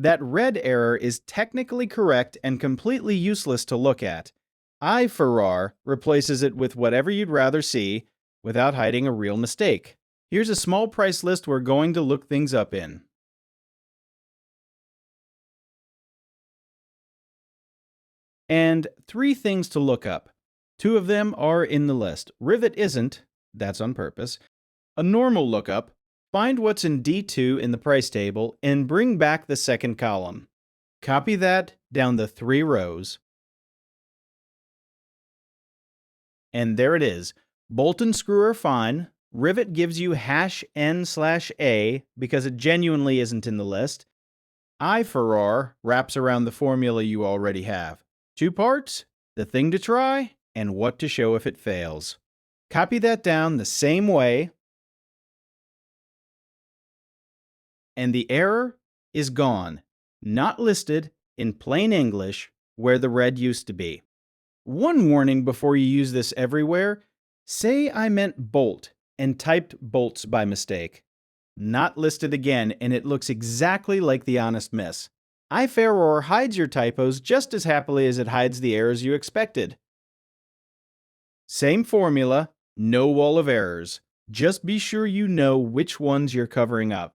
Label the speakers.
Speaker 1: That red error is technically correct and completely useless to look at. IFERROR replaces it with whatever you'd rather see without hiding a real mistake. Here's a small price list we're going to look things up in. And 3 things to look up. 2 of them are in the list. Rivet isn't, that's on purpose. A normal lookup, find what's in D2 in the price table and bring back the second column. Copy that down the 3 rows. And there it is. Bolt and screw are fine. Rivet gives you #n/a because it genuinely isn't in the list. IFERROR wraps around the formula you already have. 2 parts, the thing to try, and what to show if it fails. Copy that down the same way, and the error is gone, not listed in plain English where the red used to be. One warning before you use this everywhere: say I meant bolt and typed bolts by mistake. Not listed again, and it looks exactly like the honest miss. IFERROR hides your typos just as happily as it hides the errors you expected. Same formula, no wall of errors. Just be sure you know which ones you're covering up.